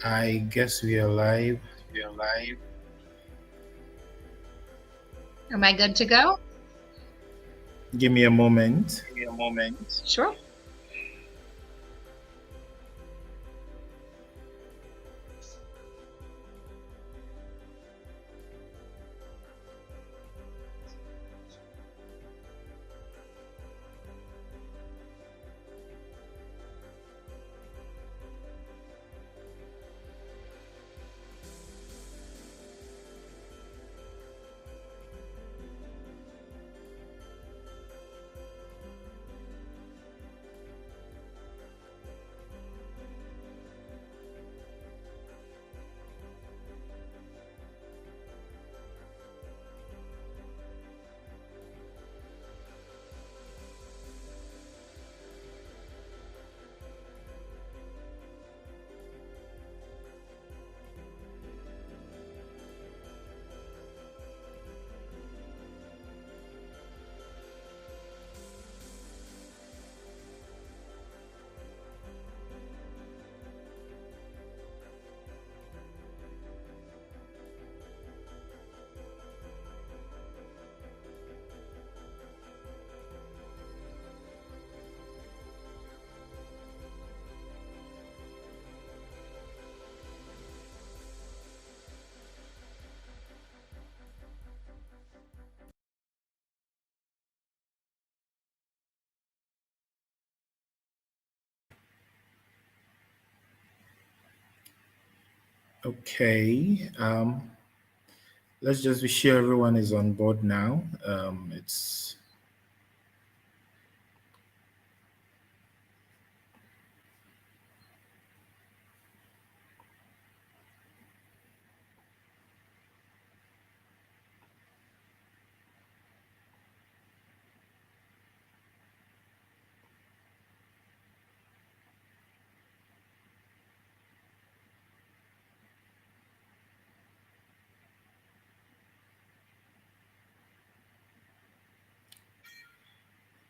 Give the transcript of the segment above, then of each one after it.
I guess we are live. Am I good to go? Give me a moment. Sure. Okay. Let's just be sure everyone is on board now. It's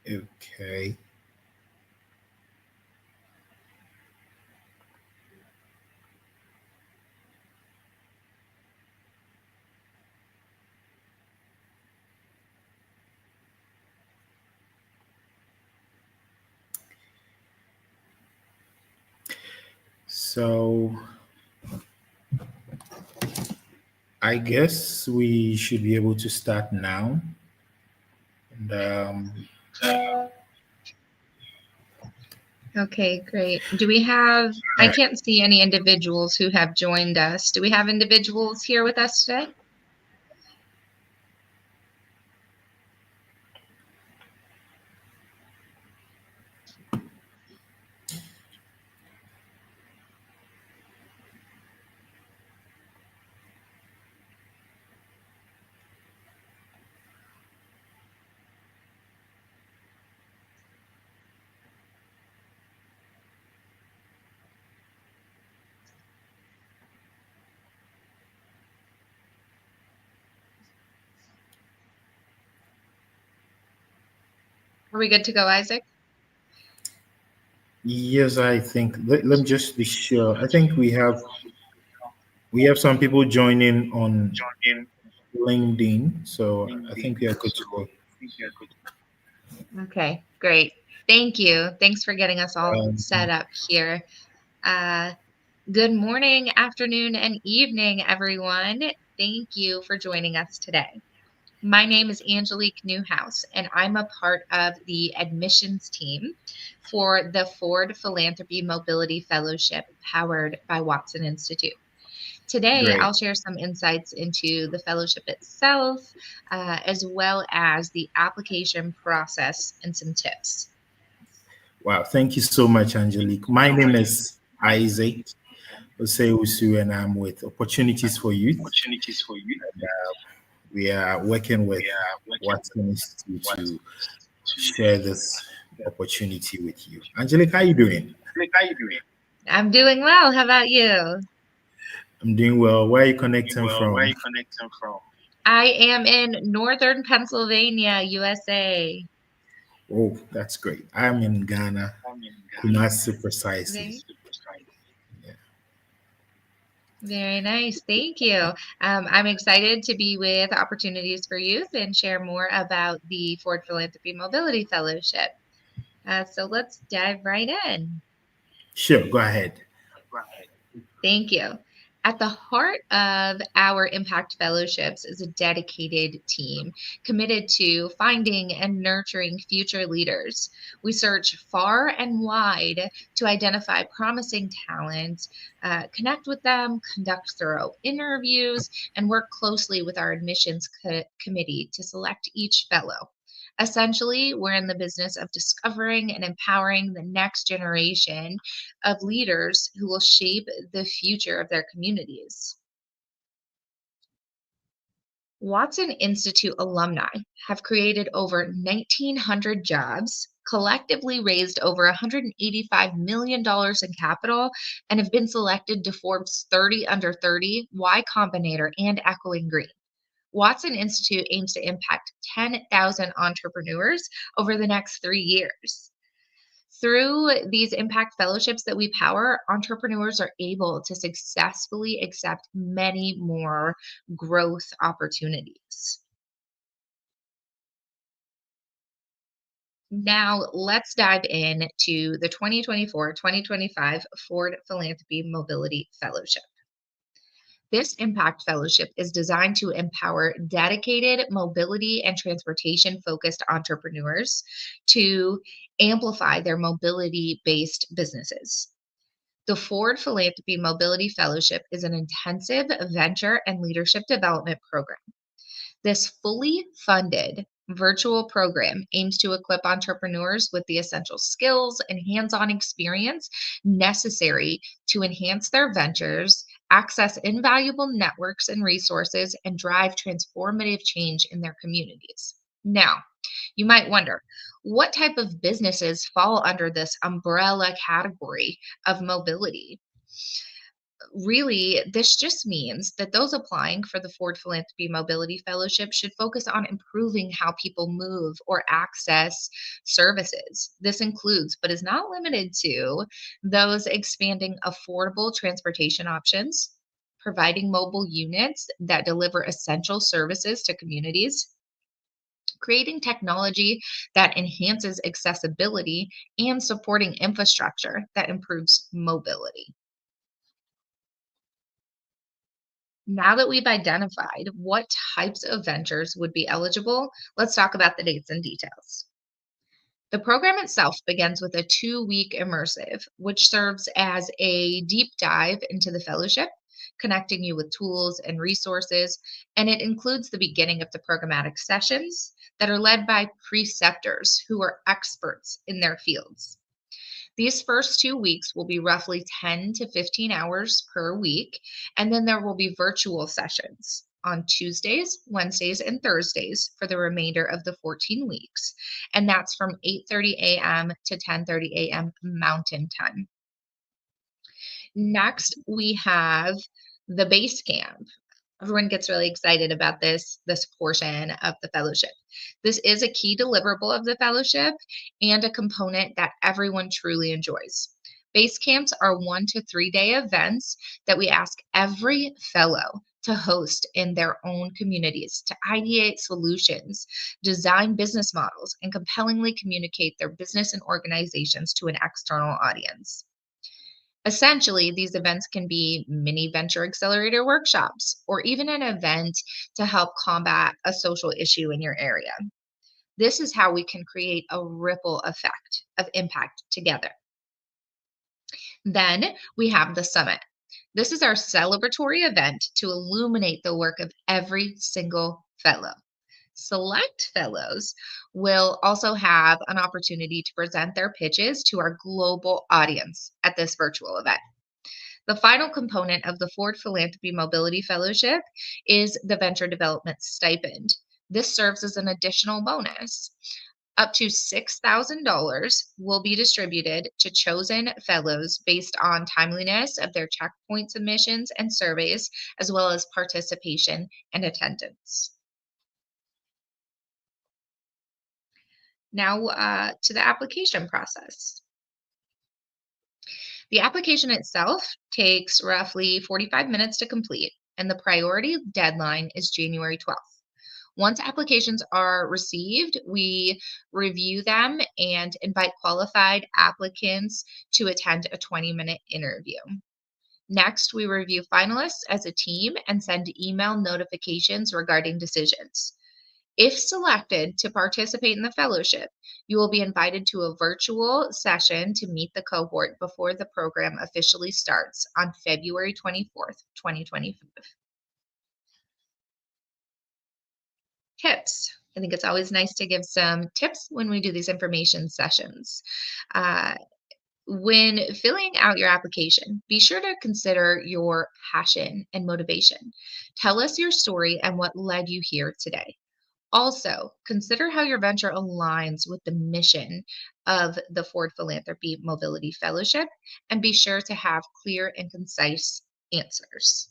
okay. So I guess we should be able to start now. And Okay, great. Do we have, I can't see any individuals who have joined us. Do we have individuals here with us today? Are we good to go, Isaac? yes, I think let me just be sure. I think we have some people joining on LinkedIn, so I think we are good to go. Okay, great. Thank you. Thanks for getting us all Um, set up here. Uh, good morning, afternoon, and evening, everyone. Thank you for joining us today. My name is Angelique Newhouse, and I'm a part of the admissions team for the Ford Philanthropy Mobility Fellowship powered by Watson Institute. Today, Great. I'll share some insights into the fellowship itself, as well as the application process and some tips. Wow. Thank you so much, Angelique. My name is Isaac Oseusu, and I'm with Opportunities for Youth. And, we are working with Watson Institute to share this opportunity with you. Angelique, how are you doing? I'm doing well. How about you? I'm doing well. Where are you connecting from? I am in northern Pennsylvania, USA. Oh, that's great. I'm in Ghana, Kumasi precisely. Very Yeah. Very nice. Thank you. I'm excited to be with Opportunities for Youth and share more about the Ford Philanthropy Mobility Fellowship. So let's dive right in. Sure, go ahead. Thank you. At the heart of our Impact Fellowships is a dedicated team committed to finding and nurturing future leaders. We search far and wide to identify promising talent, connect with them, conduct thorough interviews, and work closely with our admissions committee to select each fellow. Essentially, we're in the business of discovering and empowering the next generation of leaders who will shape the future of their communities. Watson Institute alumni have created over 1,900 jobs, collectively raised over $185 million in capital, and have been selected to Forbes 30 Under 30, Y Combinator, and Echoing Green. Watson Institute aims to impact 10,000 entrepreneurs over the next 3 years. Through these impact fellowships that we power, entrepreneurs are able to successfully accept many more growth opportunities. Now, let's dive in to the 2024-2025 Ford Philanthropy Mobility Fellowship. This impact fellowship is designed to empower dedicated mobility and transportation focused entrepreneurs to amplify their mobility based businesses. The Ford Philanthropy Mobility Fellowship is an intensive venture and leadership development program. This fully funded virtual program aims to equip entrepreneurs with the essential skills and hands on experience necessary to enhance their ventures, access invaluable networks and resources, and drive transformative change in their communities. Now, you might wonder, what type of businesses fall under this umbrella category of mobility? Really, this just means that those applying for the Ford Philanthropy Mobility Fellowship should focus on improving how people move or access services. This includes, but is not limited to, those expanding affordable transportation options, providing mobile units that deliver essential services to communities, creating technology that enhances accessibility, and supporting infrastructure that improves mobility. Now that we've identified what types of ventures would be eligible, let's talk about the dates and details. The program itself begins with a 2 week immersive, which serves as a deep dive into the fellowship, connecting you with tools and resources. And it includes the beginning of the programmatic sessions that are led by preceptors who are experts in their fields. These first 2 weeks will be roughly 10 to 15 hours per week, and then there will be virtual sessions on Tuesdays, Wednesdays, and Thursdays for the remainder of the 14 weeks. And that's from 8:30 a.m. to 10:30 a.m. Mountain Time. Next, we have the base camp. Everyone gets really excited about this portion of the fellowship. This is a key deliverable of the fellowship and a component that everyone truly enjoys. Base camps are 1 to 3 day events that we ask every fellow to host in their own communities to ideate solutions, design business models, and compellingly communicate their business and organizations to an external audience. Essentially, these events can be mini venture accelerator workshops or even an event to help combat a social issue in your area. This is how we can create a ripple effect of impact together. Then we have the summit. This is our celebratory event to illuminate the work of every single fellow. Select fellows will also have an opportunity to present their pitches to our global audience at this virtual event. The final component of the Ford Philanthropy Mobility Fellowship is the Venture Development Stipend. This serves as an additional bonus. Up to $6,000 will be distributed to chosen fellows based on timeliness of their checkpoint submissions and surveys, as well as participation and attendance. Now, to the application process. The application itself takes roughly 45 minutes to complete, and the priority deadline is January 12th. Once applications are received, we review them and invite qualified applicants to attend a 20-minute interview. Next, we review finalists as a team and send email notifications regarding decisions. If selected to participate in the fellowship, you will be invited to a virtual session to meet the cohort before the program officially starts on February 24th, 2025. Tips. I think it's always nice to give some tips when we do these information sessions. Uh, when filling out your application, be sure to consider your passion and motivation. Tell us your story and what led you here today. Also, consider how your venture aligns with the mission of the Ford Philanthropy Mobility Fellowship, and be sure to have clear and concise answers.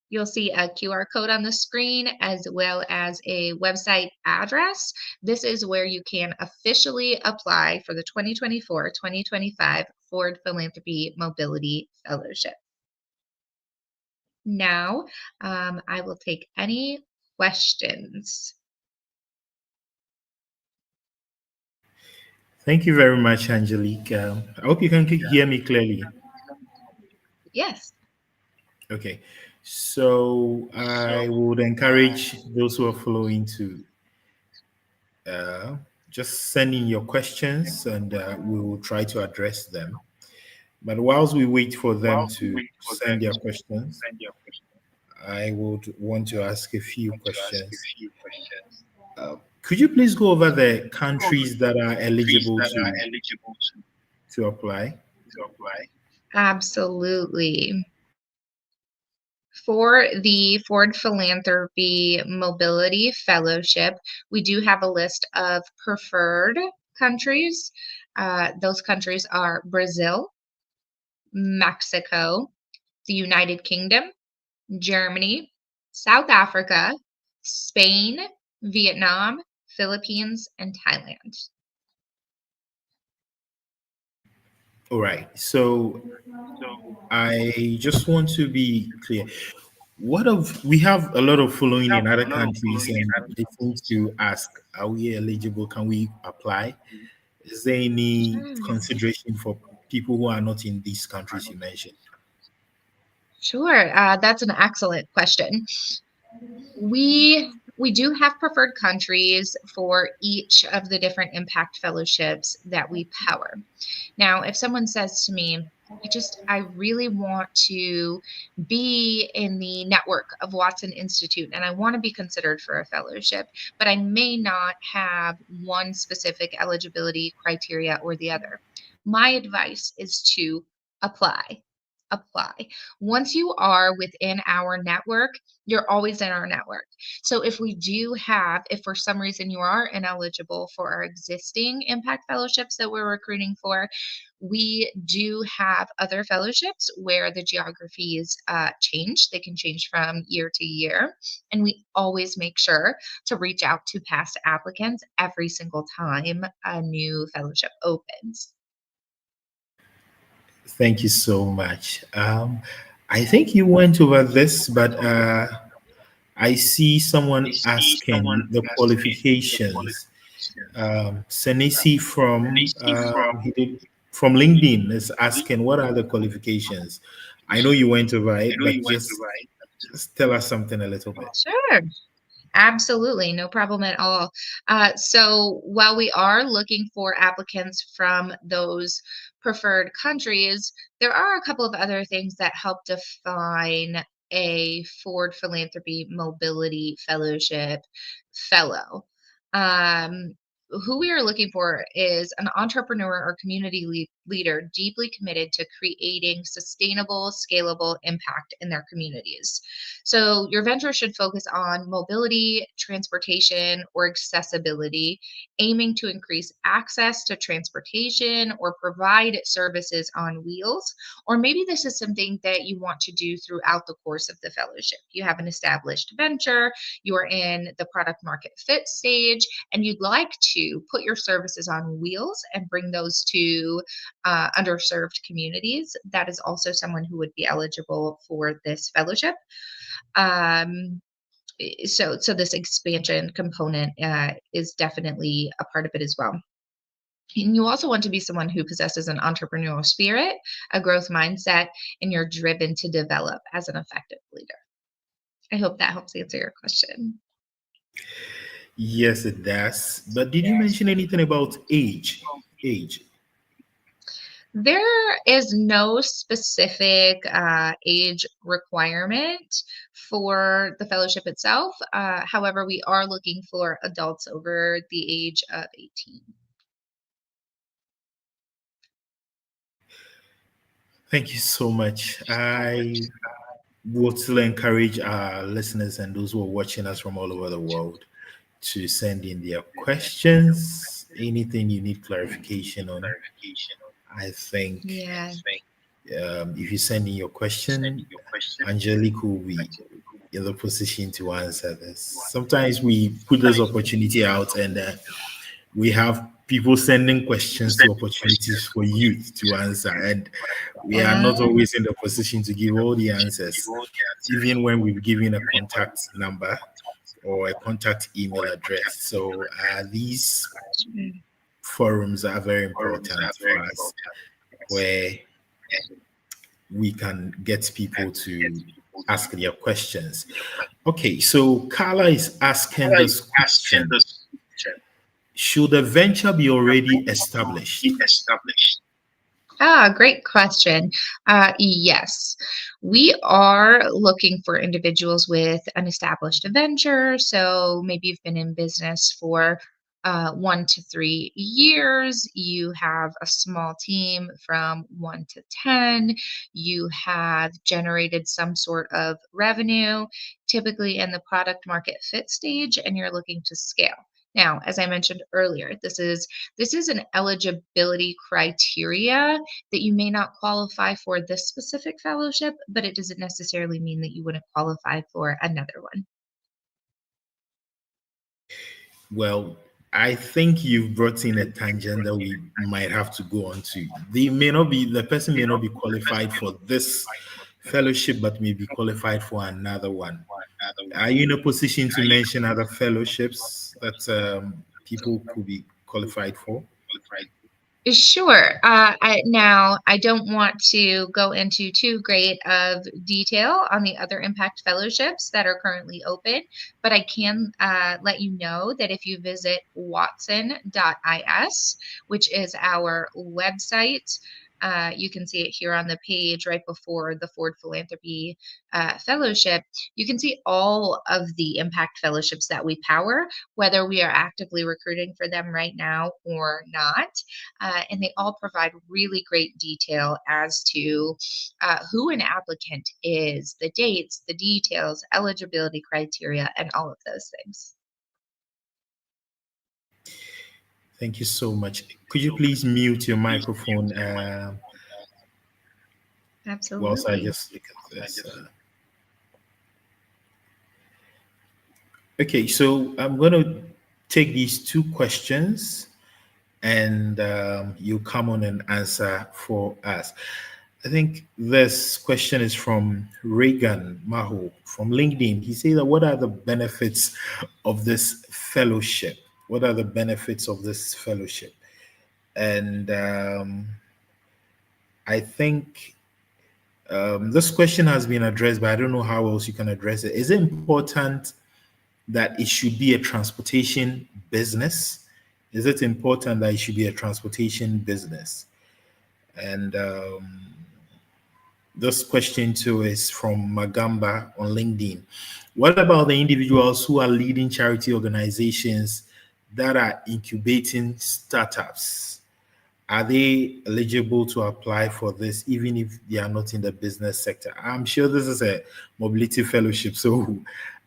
You'll see a QR code on the screen as well as a website address. This is where you can officially apply for the 2024-2025 Ford Philanthropy Mobility Fellowship. Now, I will take any questions. Thank you very much, Angelique. I hope you can hear me clearly. Yes. Okay. So I would encourage those who are following to uh, just send in your questions and we will try to address them. But whilst we wait for them to send their questions, I would want to ask a few questions. Could you please go over the countries that are eligible to apply? Absolutely. For the Ford Philanthropy Mobility Fellowship, we do have a list of preferred countries. Those countries are Brazil, Mexico, the United Kingdom, Germany, South Africa, Spain, Vietnam, Philippines, and Thailand. All right. So I just want to be clear. What of we have a lot of following in other countries, and they seem to ask, "Are we eligible? Can we apply?" Is there any Sure. consideration for people who are not in these countries you mentioned? Sure. That's an excellent question. We do have preferred countries for each of the different impact fellowships that we power. Now, if someone says to me, I really want to be in the network of Watson Institute and I want to be considered for a fellowship, but I may not have one specific eligibility criteria or the other. My advice is to apply. Apply. Once you are within our network, you're always in our network. So if for some reason you are ineligible for our existing impact fellowships that we're recruiting for, we do have other fellowships where the geographies change. They can change from year to year. And we always make sure to reach out to past applicants every single time a new fellowship opens. Thank you so much. I think you went over this, but I see someone asking the qualifications. Senisi from LinkedIn is asking, what are the qualifications? I know you went over it, but just tell us something a little bit. Sure. Absolutely, no problem at all. So while we are looking for applicants from those preferred countries, there are a couple of other things that help define a Ford Philanthropy Mobility Fellowship fellow. Um, who we are looking for is an entrepreneur or community leader deeply committed to creating sustainable, scalable impact in their communities. So, your venture should focus on mobility, transportation, or accessibility, aiming to increase access to transportation or provide services on wheels. Or maybe this is something that you want to do throughout the course of the fellowship. You have an established venture, you're in the product market fit stage, and you'd like to put your services on wheels and bring those to underserved communities. That is also someone who would be eligible for this fellowship. Um, so this expansion component is definitely a part of it as well. And you also want to be someone who possesses an entrepreneurial spirit, a growth mindset, and you're driven to develop as an effective leader. I hope that helps answer your question. Yes, it does. But did you mention anything about age? Age. There is no specific age requirement for the fellowship itself. However, we are looking for adults over the age of 18. Thank you so much. I would still encourage our listeners and those who are watching us from all over the world to send in their questions. Anything you need clarification on, I think Yeah. if you send in your question, Angelique will be in the position to answer this. Sometimes we put this opportunity out and we have people sending questions to opportunities for youth to answer, and we are not Uh, always in the position to give all the answers, even when we've given a contact number or a contact email address. So these forums are very important for us, where we can get people to ask their questions. Okay, so Carla is asking this question: should the venture be already established? Great question. Yes, we are looking for individuals with an established venture. So maybe you've been in business for 1 to 3 years. You have a small team from 1 to 10. You have generated some sort of revenue, typically in the product market fit stage, and you're looking to scale. Now, as I mentioned earlier, this is an eligibility criteria that you may not qualify for this specific fellowship, but it doesn't necessarily mean that you wouldn't qualify for another one. Well, I think you've brought in a tangent that we might have to go on to. The person may not be qualified for this fellowship, but may be qualified for another one. Are you in a position to mention other fellowships that people could be qualified for? Sure. Now, I don't want to go into too great of detail on the other impact fellowships that are currently open, but I can let you know that if you visit watson.is, which is our website, you can see it here on the page right before the Ford Philanthropy Fellowship. You can see all of the impact fellowships that we power, whether we are actively recruiting for them right now or not. And they all provide really great detail as to who an applicant is, the dates, the details, eligibility criteria, and all of those things. Thank you so much. Could you please mute your microphone whilst I Absolutely. just look at this? Okay, so I'm going to take these two questions and you come on and answer for us. I think this question is from Reagan Maho from LinkedIn. He says that what are the benefits of this fellowship? What are the benefits of this fellowship? And I think this question has been addressed, but I don't know how else you can address it. Is it important that it should be a transportation business? Is it important that it should be a transportation business? And this question too is from Magamba on LinkedIn. What about the individuals who are leading charity organizations that are incubating startups? are they eligible to apply for this even if they are not in the business sector? I'm sure this is a mobility fellowship, so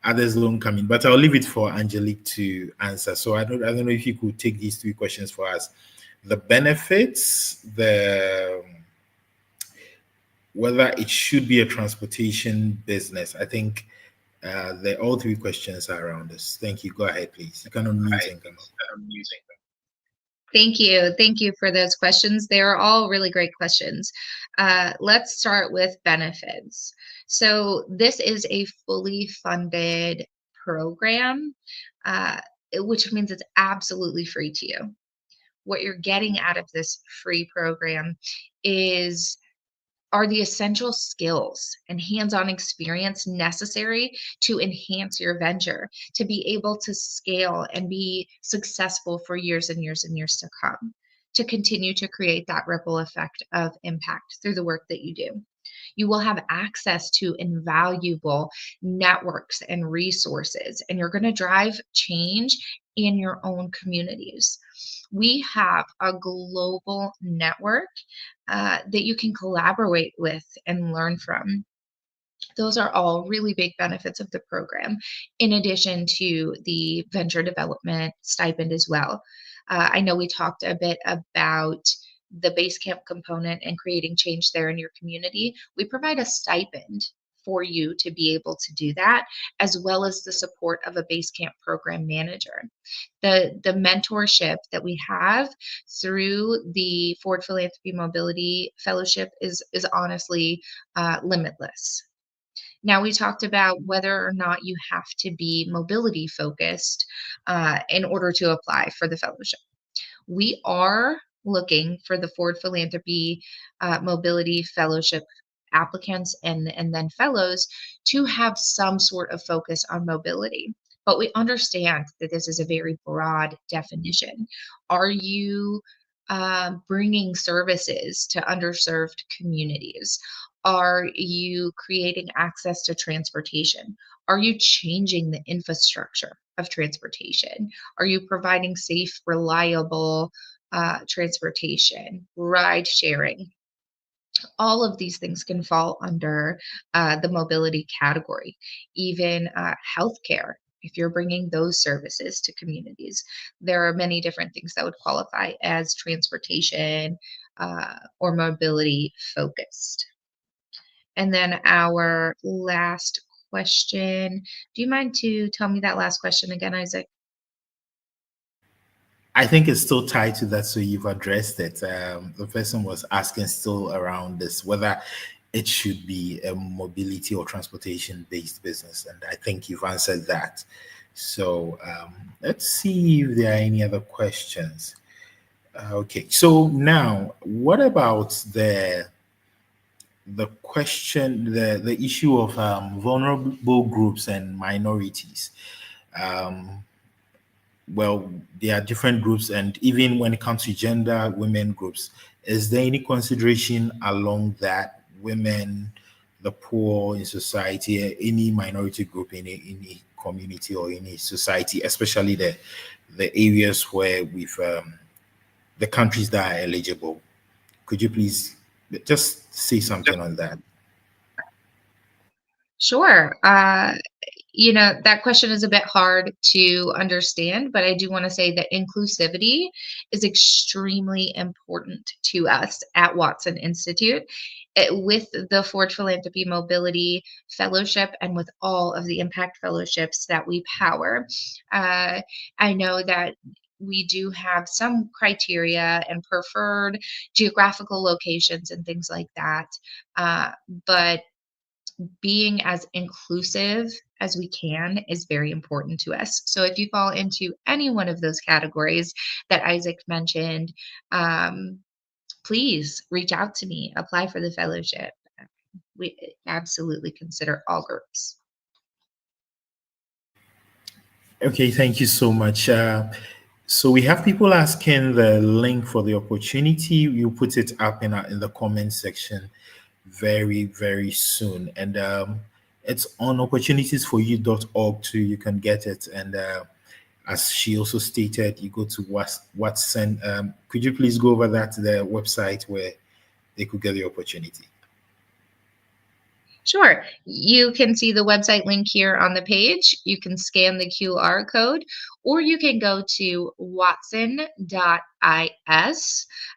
others don't come in. But I'll leave it for Angelique to answer. So I don't know if you could take these three questions for us: the benefits, the whether it should be a transportation business. I think the all three questions are around this. Thank you. Go ahead, please. You can unmute and come up. Thank you. Thank you for those questions. They are all really great questions. Let's start with benefits. So, this is a fully funded program, uh, which means it's absolutely free to you. What you're getting out of this free program is are the essential skills and hands-on experience necessary to enhance your venture, to be able to scale and be successful for years and years and years to come, to continue to create that ripple effect of impact through the work that you do. You will have access to invaluable networks and resources, and you're going to drive change in your own communities. We have a global network that you can collaborate with and learn from. Those are all really big benefits of the program, in addition to the venture development stipend as well. I know we talked a bit about the base camp component and creating change there in your community. We provide a stipend for you to be able to do that, as well as the support of a base camp program manager. The mentorship that we have through the Ford Philanthropy Mobility Fellowship is honestly limitless. Now, we talked about whether or not you have to be mobility focused in order to apply for the fellowship. We are looking for the Ford Philanthropy Mobility Fellowship applicants and then fellows to have some sort of focus on mobility. But we understand that this is a very broad definition. Are you bringing services to underserved communities? Are you creating access to transportation? Are you changing the infrastructure of transportation? Are you providing safe, reliable transportation, ride sharing? All of these things can fall under the mobility category, even healthcare. If you're bringing those services to communities, there are many different things that would qualify as transportation or mobility focused. And then our last question. Do you mind to tell me that last question again, Isaac? I think it's still tied to that, so you've addressed it. The person was asking still around this whether it should be a mobility or transportation based business, and I think you've answered that. So let's see if there are any other questions. Okay, so now what about the question, the issue of vulnerable groups and minorities? Um, well, there are different groups, and even when it comes to gender, women groups, is there any consideration along that women, the poor in society, any minority group in a community or in a society, especially the areas where we've the countries that are eligible? Could you please just say something on that? Sure. That question is a bit hard to understand, but I do want to say that inclusivity is extremely important to us at Watson Institute. With the Ford Philanthropy Mobility Fellowship and with all of the impact fellowships that we power, I know that we do have some criteria and preferred geographical locations and things like that. But being as inclusive as we can is very important to us. So if you fall into any one of those categories that Isaac mentioned, um, please reach out to me, apply for the fellowship. We absolutely consider all groups. Okay, thank you so much. So we have people asking the link for the opportunity. You put it up in the comment section very, very soon. And it's on opportunitiesforyou.org too. You can get it. And As she also stated, you go to Watson. Could you please go over that, the website where they could get the opportunity? Sure. You can see the website link here on the page. You can scan the QR code, or you can go to watson.is.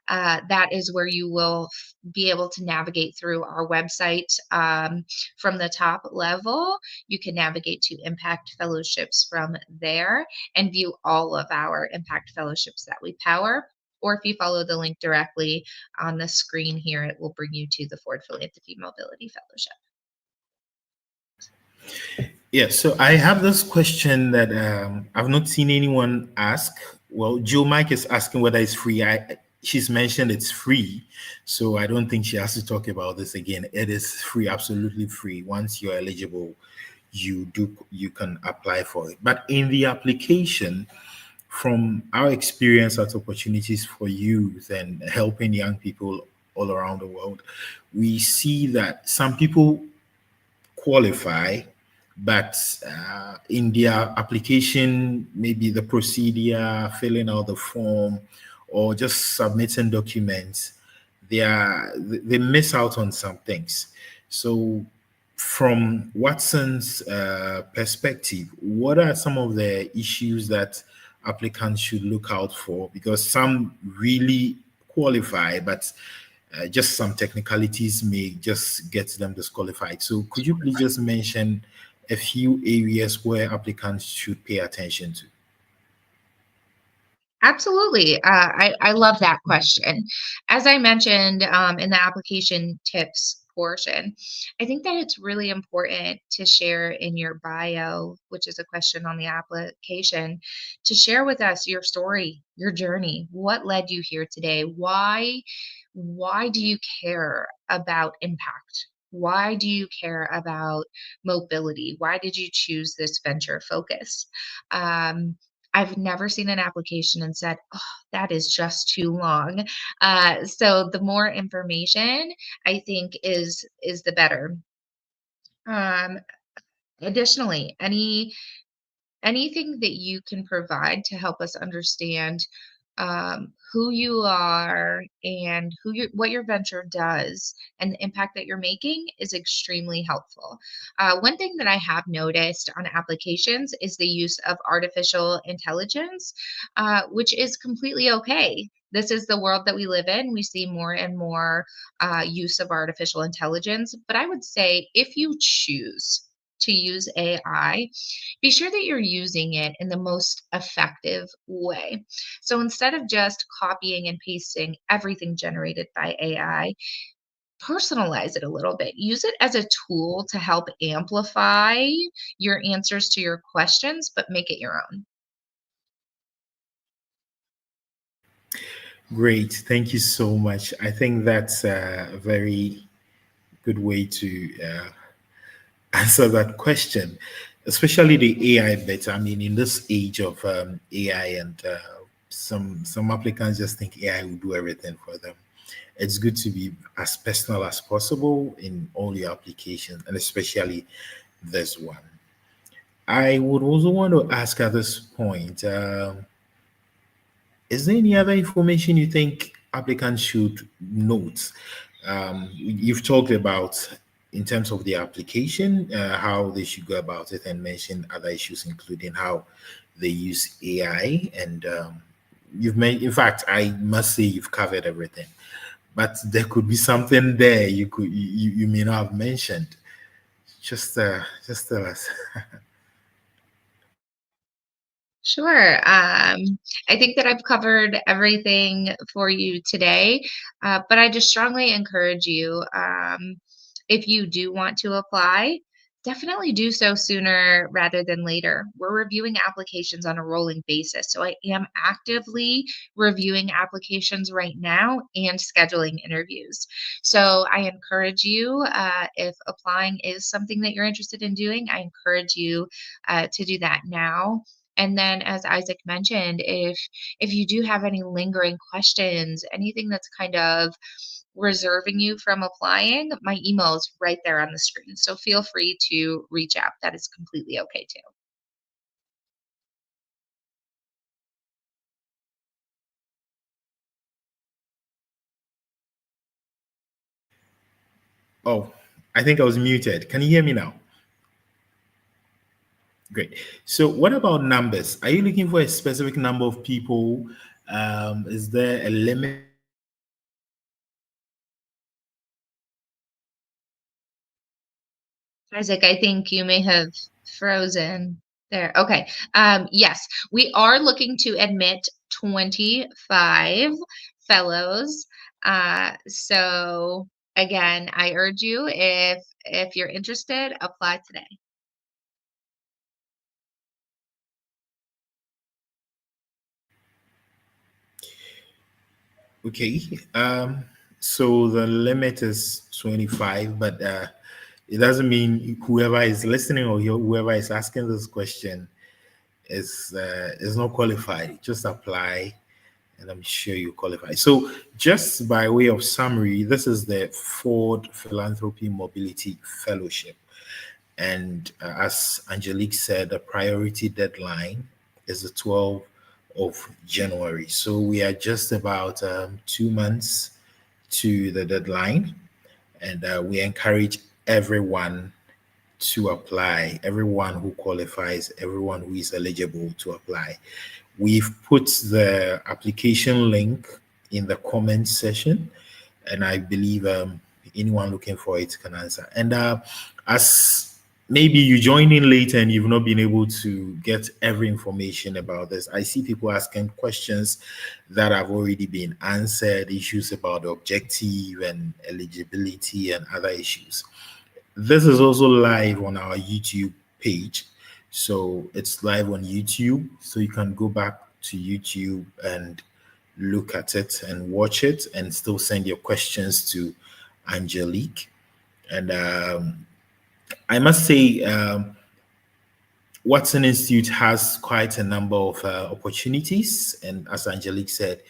That is where you will be able to navigate through our website from the top level. You can navigate to Impact Fellowships from there and view all of our Impact Fellowships that we power. Or if you follow the link directly on the screen here, it will bring you to the Ford Philanthropy Mobility Fellowship. Yeah, so I have this question that I've not seen anyone ask. Well, Joe Mike is asking whether it's free. She's mentioned it's free, so I don't think she has to talk about this again. It is free, absolutely free. Once you're eligible, you can apply for it. But in the application, from our experience at Opportunities for Youth and helping young people all around the world, we see that some people qualify, but in their application, maybe the procedure, filling out the form, or just submitting documents, they miss out on some things. So, from Watson's perspective, what are some of the issues that applicants should look out for? Because some really qualify, but just some technicalities may just get them disqualified. So, could you please just mention a few areas where applicants should pay attention to? Absolutely. I love that question. As I mentioned in the application tips portion, I think that it's really important to share in your bio, which is a question on the application, to share with us your story, your journey. What led you here today? Why do you care about impact? Why do you care about mobility? Why did you choose this venture focus? I've never seen an application and said, "Oh, that is just too long." So the more information I think is the better. Um, Additionally, anything that you can provide to help us understand who you are and what your venture does and the impact that you're making is extremely helpful. One thing that I have noticed on applications is the use of artificial intelligence, which is completely okay. This is the world that we live in. We see more and more use of artificial intelligence. But I would say if you choose to use AI, be sure that you're using it in the most effective way. So instead of just copying and pasting everything generated by AI, personalize it a little bit. Use it as a tool to help amplify your answers to your questions, but make it your own. Great. Thank you so much. I think that's a very good way to answer that question, especially the AI bit. I mean, in this age of AI, and some applicants just think AI will do everything for them. It's good to be as personal as possible in all your applications, and especially this one. I would also want to ask at this point, is there any other information you think applicants should note? You've talked about, in terms of the application, how they should go about it, and mentioned other issues, including how they use AI. And you've made, in fact, I must say you've covered everything. But there could be something there you may not have mentioned. Just tell us. Sure. I think that I've covered everything for you today, but I just strongly encourage you, if you do want to apply, definitely do so sooner rather than later. We're reviewing applications on a rolling basis, so I am actively reviewing applications right now and scheduling interviews. So I encourage you, if applying is something that you're interested in doing, I encourage you to do that now. And then, as Isaac mentioned, if you do have any lingering questions, anything that's kind of reserving you from applying, my email is right there on the screen. So feel free to reach out. That is completely okay too. Oh, I think I was muted. Can you hear me now? Great. So, what about numbers? Are you looking for a specific number of people? Is there a limit on how many people you can Isaac, I think you may have frozen there. Okay. Yes, we are looking to admit 25 fellows. So again, I urge you, if you're interested, apply today. Okay. So the limit is 25, but it doesn't mean whoever is listening or whoever is asking this question is not qualified. Just apply, and I'm sure you qualify. So, just by way of summary, this is the Ford Philanthropy Mobility Fellowship. And as Angelique said, the priority deadline is the 12th of January. So we are just about 2 months to the deadline. And we encourage everyone to apply, everyone who qualifies, everyone who is eligible to apply. We've put the application link in the comment section, and I believe anyone looking for it can answer. And as maybe you join in later and you've not been able to get every information about this, I see people asking questions that have already been answered, issues about the objective and eligibility and other issues. This is also live on our YouTube page. So it's live on YouTube. So you can go back to YouTube and look at it and watch it and still send your questions to Angelique. And I must say, Watson Institute has quite a number of opportunities. And as Angelique said,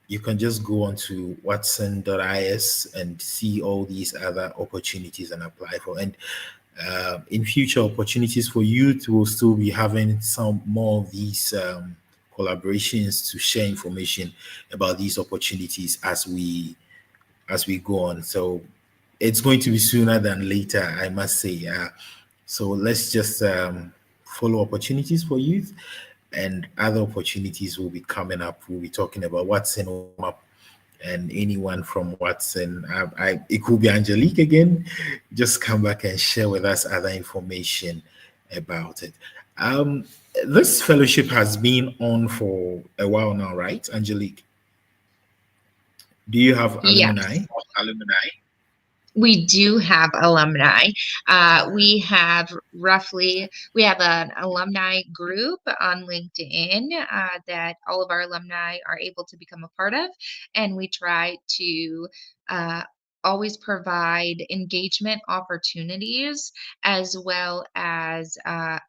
you can just go on to watson.is and see all these other opportunities and apply for. And in future opportunities for youth, we'll still be having some more of these collaborations to share information about these opportunities as we go on. So it's going to be sooner than later, I must say. So let's just follow opportunities for youth, and other opportunities will be coming up. We'll be talking about what's in up, and anyone from Watson. It could be Angelique again. Just come back and share with us other information about it. Um, this fellowship has been on for a while now, right, Angelique? Do you have alumni? Yes. We do have alumni. We have an alumni group on LinkedIn that all of our alumni are able to become a part of. And we try to uh, always provide engagement opportunities as well as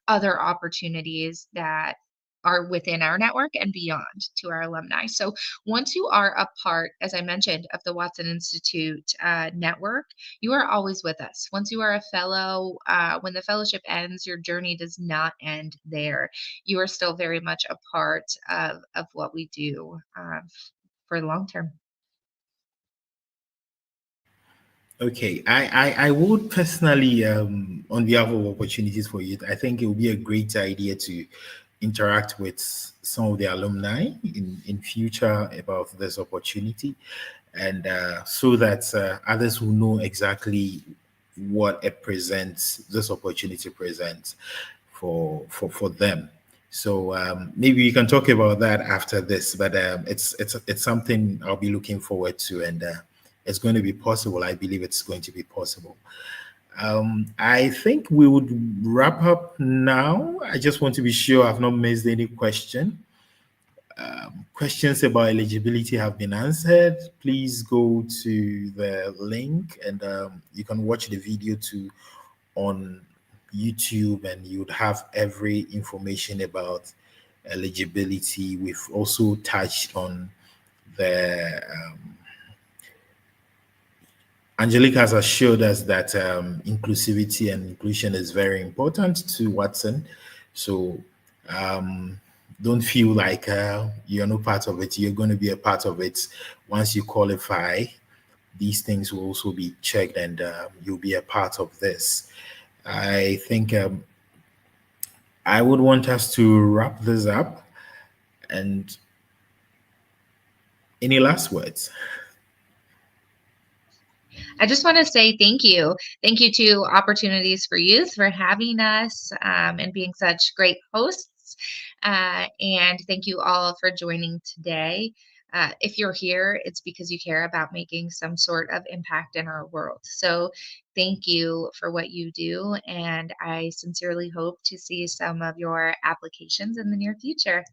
other opportunities that are within our network and beyond to our alumni. So once you are a part, as I mentioned, of the Watson Institute network, you are always with us. Once you are a fellow, when the fellowship ends, your journey does not end there. You are still very much a part of what we do for the long term. Okay, I would personally, on behalf of opportunities for youth, I think it would be a great idea to interact with some of the alumni in future about this opportunity, and so that others will know exactly what it presents, this opportunity presents for them. So maybe we can talk about that after this, but it's something I'll be looking forward to, and it's going to be possible. I believe it's going to be possible. I think we would wrap up now. I just want to be sure I've not missed any question. Questions about eligibility have been answered. Please go to the link, and you can watch the video too on YouTube, and you'd have every information about eligibility. We've also touched on the Angelique has assured us that inclusivity and inclusion is very important to Watson. So um, don't feel like you're not part of it. You're going to be a part of it once you qualify. these things will also be checked, and you'll be a part of this. I think I would want us to wrap this up. And any last words? I just want to say thank you. Thank you to Opportunities for Youth for having us and being such great hosts. And thank you all for joining today. If you're here, it's because you care about making some sort of impact in our world. So thank you for what you do. And I sincerely hope to see some of your applications in the near future.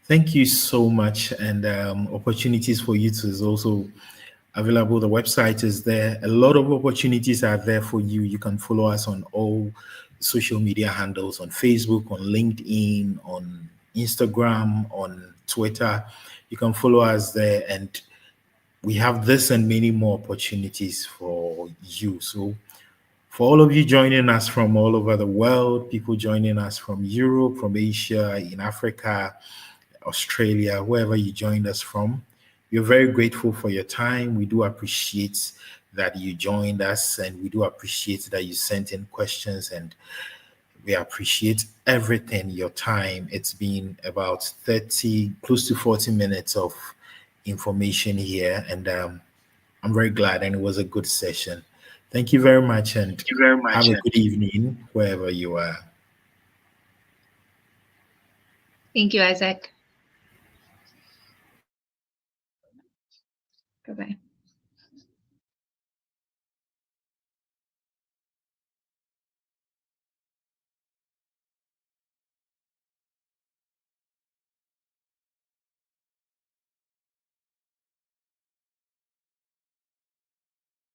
Thank you so much. And Opportunities for Youth is also available. The website is there. A lot of opportunities are there for you. You can follow us on all social media handles, on Facebook, on LinkedIn, on Instagram, on Twitter. You can follow us there, and we have this and many more opportunities for you. So for all of you joining us from all over the world, people joining us from Europe, from Asia, in Africa, Australia, wherever you joined us from, we're very grateful for your time. We do appreciate that you joined us, and we do appreciate that you sent in questions, and we appreciate everything, your time. It's been about 30, close to 40 minutes of information here, and I'm very glad, and it was a good session. Thank you very much, and Thank you very have much. a good evening wherever you are. Thank you, Isaac. Bye bye.